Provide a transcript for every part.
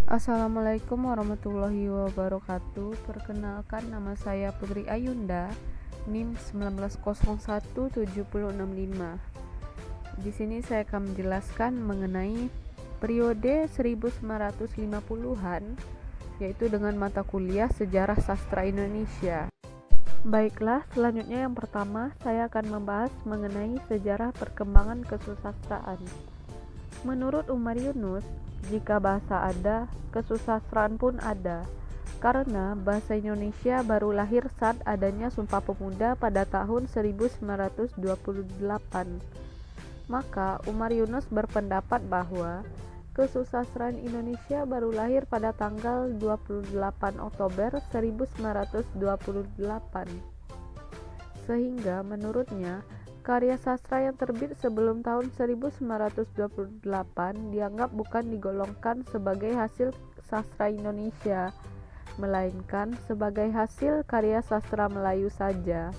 Assalamualaikum warahmatullahi wabarakatuh. Perkenalkan, nama saya Putri Ayunda, NIM 19017065. Di sini saya akan menjelaskan mengenai periode 1950-an, yaitu dengan mata kuliah Sejarah Sastra Indonesia. Baiklah, selanjutnya yang pertama saya akan membahas mengenai sejarah perkembangan kesusastraan. Menurut Umar Yunus, jika bahasa ada, kesusastraan pun ada, karena bahasa Indonesia baru lahir saat adanya Sumpah Pemuda pada tahun 1928. Maka Umar Yunus berpendapat bahwa kesusastraan Indonesia baru lahir pada tanggal 28 Oktober 1928. Sehingga menurutnya, karya sastra yang terbit sebelum tahun 1928 dianggap bukan digolongkan sebagai hasil sastra Indonesia, melainkan sebagai hasil karya sastra Melayu saja.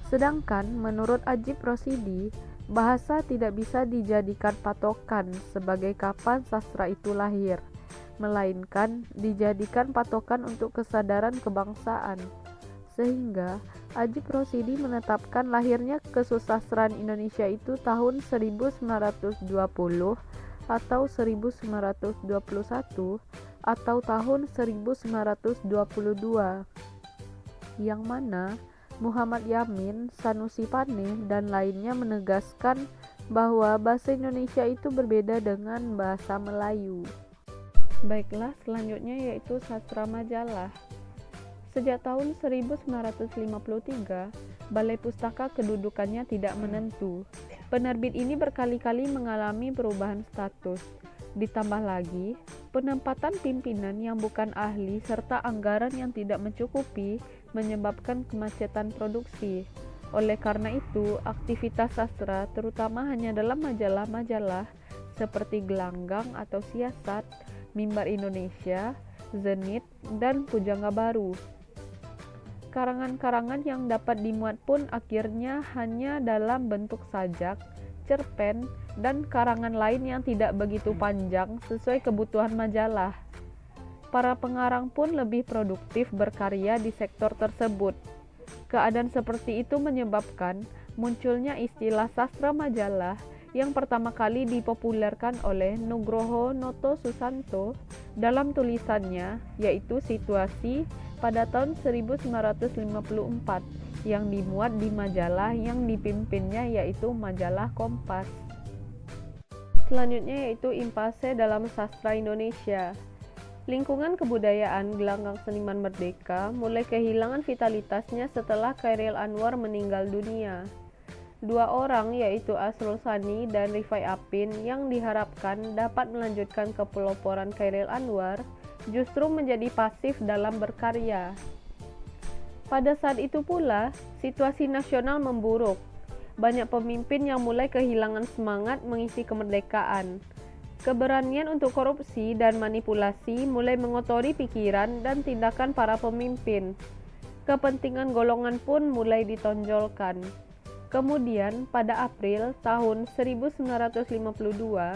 Sedangkan menurut Ajib Rosidi, bahasa tidak bisa dijadikan patokan sebagai kapan sastra itu lahir, melainkan dijadikan patokan untuk kesadaran kebangsaan. Sehingga Ajib Rosidi menetapkan lahirnya kesusastraan Indonesia itu tahun 1920 atau 1921 atau tahun 1922, yang mana Muhammad Yamin, Sanusi Paneh, dan lainnya menegaskan bahwa bahasa Indonesia itu berbeda dengan bahasa Melayu. Baiklah, selanjutnya yaitu sastra majalah. Sejak tahun 1953, Balai Pustaka kedudukannya tidak menentu. Penerbit ini berkali-kali mengalami perubahan status. Ditambah lagi, penempatan pimpinan yang bukan ahli serta anggaran yang tidak mencukupi menyebabkan kemacetan produksi. Oleh karena itu, aktivitas sastra terutama hanya dalam majalah-majalah seperti Gelanggang atau Siasat, Mimbar Indonesia, Zenit, dan Pujangga Baru. Karangan-karangan yang dapat dimuat pun akhirnya hanya dalam bentuk sajak, cerpen, dan karangan lain yang tidak begitu panjang sesuai kebutuhan majalah. Para pengarang pun lebih produktif berkarya di sektor tersebut. Keadaan seperti itu menyebabkan munculnya istilah sastra majalah yang pertama kali dipopulerkan oleh Nugroho Noto Susanto dalam tulisannya, yaitu Situasi, pada tahun 1954, yang dimuat di majalah yang dipimpinnya, yaitu majalah Kompas. Selanjutnya yaitu Impase dalam sastra Indonesia. Lingkungan kebudayaan gelanggang seniman merdeka mulai kehilangan vitalitasnya setelah Chairil Anwar meninggal dunia. Dua orang, yaitu Asrul Sani dan Rifai Apin, yang diharapkan dapat melanjutkan kepeloporan Chairil Anwar, justru menjadi pasif dalam berkarya. Pada saat itu pula, situasi nasional memburuk. Banyak pemimpin yang mulai kehilangan semangat mengisi kemerdekaan. Keberanian untuk korupsi dan manipulasi mulai mengotori pikiran dan tindakan para pemimpin. Kepentingan golongan pun mulai ditonjolkan. Kemudian, pada April tahun 1952,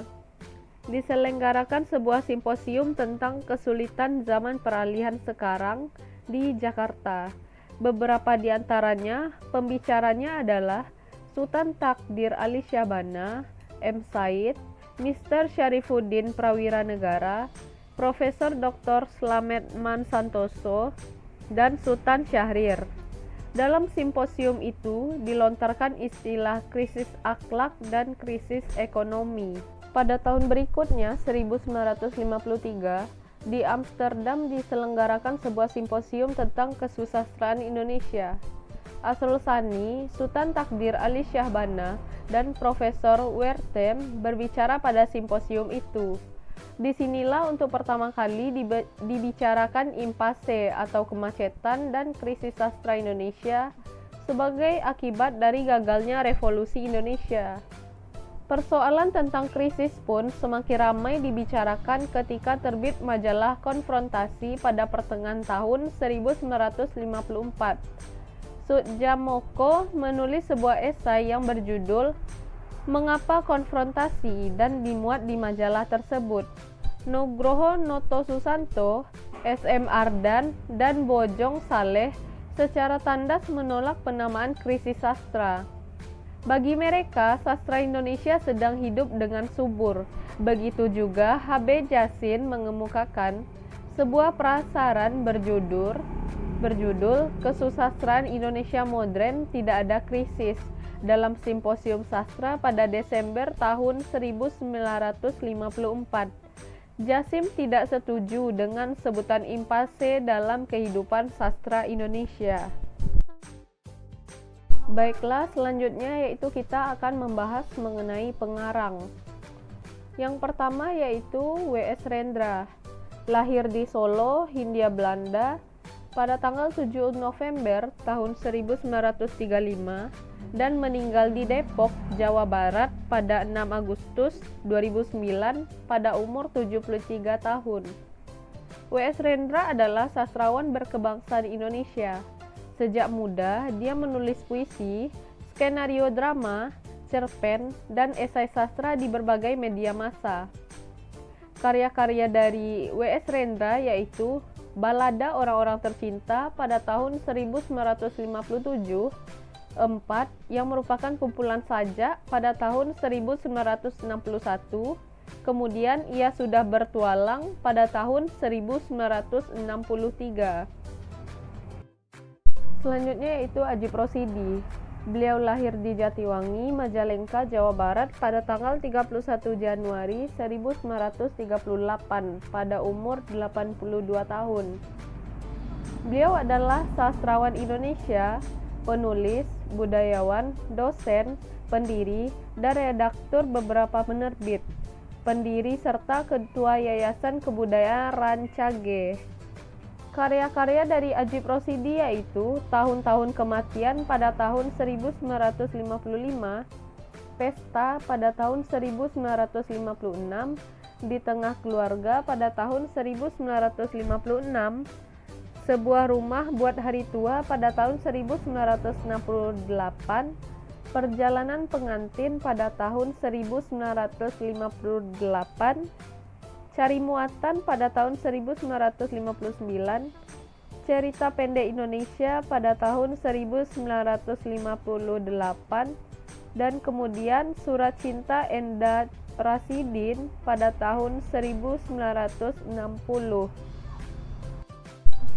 diselenggarakan sebuah simposium tentang kesulitan zaman peralihan sekarang di Jakarta. Beberapa di antaranya pembicaranya adalah Sultan Takdir Ali Syahbana, M. Said, Mr. Syarifuddin Prawira Negara, Profesor Dr. Slamet Man Santoso, dan Sultan Syahrir. Dalam simposium itu dilontarkan istilah krisis akhlak dan krisis ekonomi. Pada tahun berikutnya, 1953, di Amsterdam diselenggarakan sebuah simposium tentang kesusastraan Indonesia. Asrul Sani, Sultan Takdir Ali Syahbana, dan Profesor Wertheim berbicara pada simposium itu. Disinilah untuk pertama kali dibicarakan impase atau kemacetan dan krisis sastra Indonesia sebagai akibat dari gagalnya revolusi Indonesia. Persoalan tentang krisis pun semakin ramai dibicarakan ketika terbit majalah Konfrontasi pada pertengahan tahun 1954. Sudjamoko menulis sebuah esai yang berjudul Mengapa Konfrontasi dan dimuat di majalah tersebut. Nugroho Notosusanto, SM Ardan, dan Bojong Saleh secara tandas menolak penamaan krisis sastra. Bagi mereka, sastra Indonesia sedang hidup dengan subur. Begitu juga H.B. Jasin mengemukakan sebuah prasaran berjudul Kesusastraan Indonesia Modern Tidak Ada Krisis dalam Simposium Sastra pada Desember tahun 1954. Jasim tidak setuju dengan sebutan impasse dalam kehidupan sastra Indonesia. Baiklah, selanjutnya yaitu kita akan membahas mengenai pengarang. Yang pertama yaitu W.S. Rendra. Lahir di Solo, Hindia Belanda pada tanggal 7 November tahun 1935 dan meninggal di Depok, Jawa Barat pada 6 Agustus 2009 pada umur 73 tahun. W.S. Rendra adalah sastrawan berkebangsaan Indonesia. Sejak muda, dia menulis puisi, skenario drama, cerpen, dan esai sastra di berbagai media massa. Karya-karya dari W.S. Rendra yaitu Balada Orang-Orang Tercinta pada tahun 1957, 4 yang merupakan kumpulan sajak pada tahun 1961, kemudian Ia Sudah Bertualang pada tahun 1963. Selanjutnya yaitu Adjie Rosidi. Beliau lahir di Jatiwangi, Majalengka, Jawa Barat pada tanggal 31 Januari 1938 pada umur 82 tahun. Beliau adalah sastrawan Indonesia, penulis, budayawan, dosen, pendiri, dan redaktur beberapa penerbit, pendiri serta ketua Yayasan Kebudayaan Rancage. Karya-karya dari Adjie Rosidi yaitu Tahun-Tahun Kematian pada tahun 1955, Pesta pada tahun 1956, Di Tengah Keluarga pada tahun 1956, Sebuah Rumah Buat Hari Tua pada tahun 1968, Perjalanan Pengantin pada tahun 1958, Cari Muatan pada tahun 1959, Cerita Pendek Indonesia pada tahun 1958, dan kemudian Surat Cinta Enda Rasidin pada tahun 1960.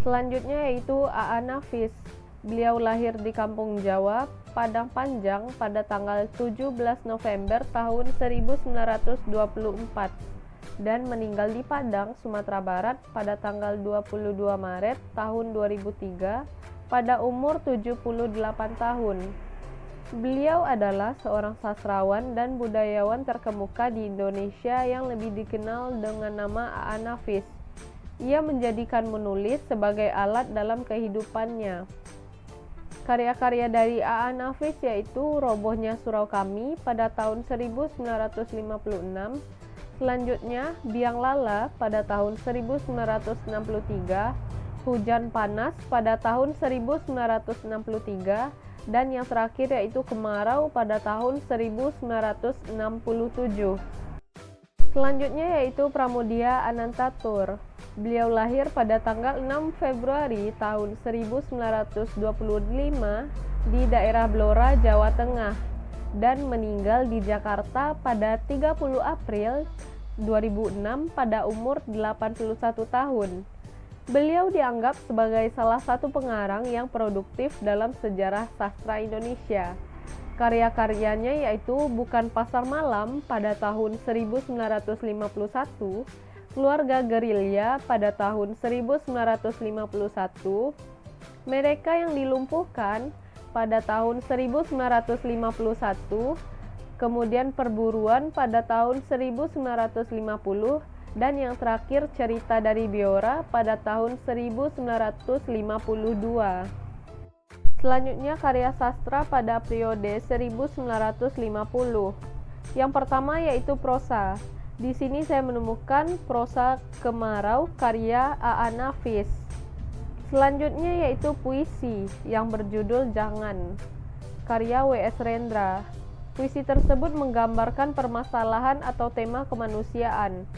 Selanjutnya yaitu A.A. Nafis. Beliau lahir di Kampung Jawa, Padang Panjang pada tanggal 17 November tahun 1924 dan meninggal di Padang, Sumatera Barat pada tanggal 22 Maret tahun 2003 pada umur 78 tahun. Beliau adalah seorang sastrawan dan budayawan terkemuka di Indonesia yang lebih dikenal dengan nama A.A. Nafis. Ia menjadikan menulis sebagai alat dalam kehidupannya. Karya-karya dari A.A. Nafis yaitu Robohnya Surau Kami pada tahun 1956, selanjutnya Biang Lala pada tahun 1963, Hujan Panas pada tahun 1963, dan yang terakhir yaitu Kemarau pada tahun 1967. Selanjutnya yaitu Pramudia Anantatur. Beliau lahir pada tanggal 6 Februari tahun 1925 di daerah Blora, Jawa Tengah dan meninggal di Jakarta pada 30 April 2006 pada umur 81 tahun. Beliau dianggap sebagai salah satu pengarang yang produktif dalam sejarah sastra Indonesia. Karya-karyanya yaitu Bukan Pasar Malam pada tahun 1951, Keluarga Gerilya pada tahun 1951, Mereka yang Dilumpuhkan pada tahun 1951, kemudian Perburuan pada tahun 1950, dan yang terakhir Cerita dari Biora pada tahun 1952. Selanjutnya karya sastra pada periode 1950. Yang pertama yaitu prosa. Di sini saya menemukan prosa Kemarau karya A.A. Nafis. Selanjutnya yaitu puisi yang berjudul Jangan, karya W.S. Rendra. Puisi tersebut menggambarkan permasalahan atau tema kemanusiaan.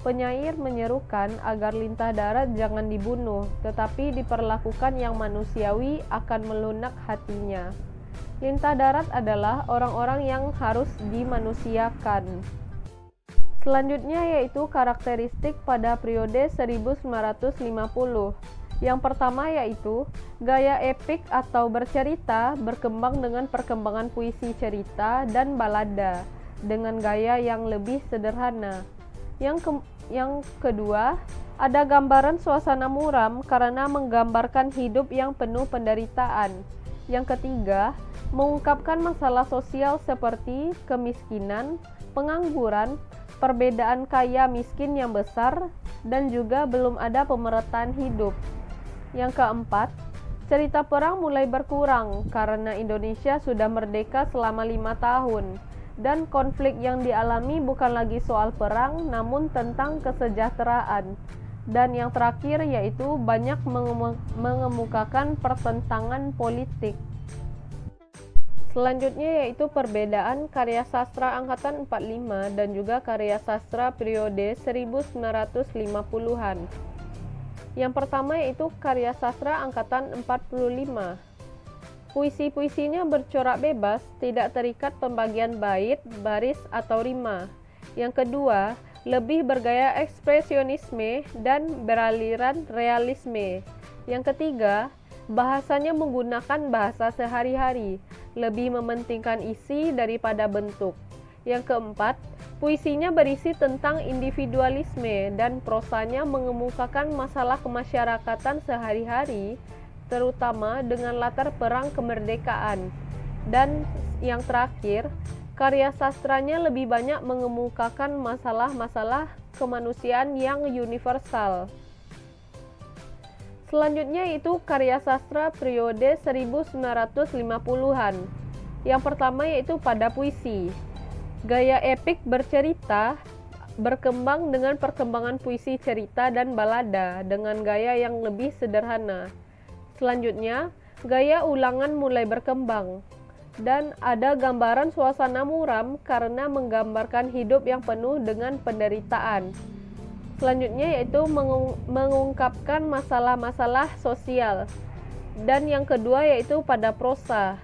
Penyair menyerukan agar lintah darat jangan dibunuh, tetapi diperlakukan yang manusiawi akan melunak hatinya. Lintah darat adalah orang-orang yang harus dimanusiakan. Selanjutnya yaitu karakteristik pada periode 1950. Yang pertama yaitu gaya epik atau bercerita berkembang dengan perkembangan puisi cerita dan balada dengan gaya yang lebih sederhana. Yang kedua, ada gambaran suasana muram karena menggambarkan hidup yang penuh penderitaan. Yang ketiga, mengungkapkan masalah sosial seperti kemiskinan, pengangguran, perbedaan kaya miskin yang besar, dan juga belum ada pemerataan hidup. Yang keempat, cerita perang mulai berkurang karena Indonesia sudah merdeka selama 5 tahun. Dan konflik yang dialami bukan lagi soal perang, namun tentang kesejahteraan. Dan yang terakhir yaitu banyak mengemukakan pertentangan politik. Selanjutnya yaitu perbedaan karya sastra angkatan 45 dan juga karya sastra periode 1950-an. Yang pertama yaitu karya sastra angkatan 45. Puisi-puisinya bercorak bebas, tidak terikat pembagian bait, baris, atau rima. Yang kedua, lebih bergaya ekspresionisme dan beraliran realisme. Yang ketiga, bahasanya menggunakan bahasa sehari-hari, lebih mementingkan isi daripada bentuk. Yang keempat, puisinya berisi tentang individualisme dan prosanya mengemukakan masalah kemasyarakatan sehari-hari, terutama dengan latar perang kemerdekaan. Dan yang terakhir, karya sastranya lebih banyak mengemukakan masalah-masalah kemanusiaan yang universal. Selanjutnya itu karya sastra periode 1950-an. Yang pertama yaitu pada puisi. Gaya epik bercerita berkembang dengan perkembangan puisi cerita dan balada dengan gaya yang lebih sederhana. Selanjutnya, gaya ulangan mulai berkembang, dan ada gambaran suasana muram karena menggambarkan hidup yang penuh dengan penderitaan. Selanjutnya yaitu mengungkapkan masalah-masalah sosial. Dan yang kedua yaitu pada prosa.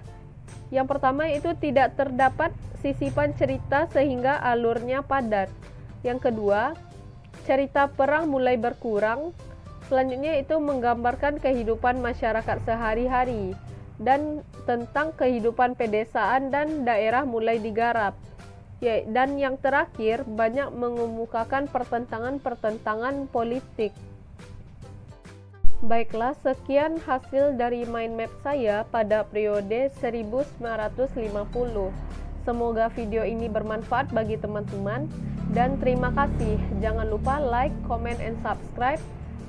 Yang pertama itu tidak terdapat sisipan cerita sehingga alurnya padat. Yang kedua, cerita perang mulai berkurang. Selanjutnya itu menggambarkan kehidupan masyarakat sehari-hari dan tentang kehidupan pedesaan dan daerah mulai digarap. Dan yang terakhir, banyak mengemukakan pertentangan-pertentangan politik. Baiklah, sekian hasil dari mind map saya pada periode 1950. Semoga video ini bermanfaat bagi teman-teman dan terima kasih. Jangan lupa like, comment, and subscribe.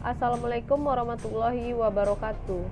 Assalamualaikum warahmatullahi wabarakatuh.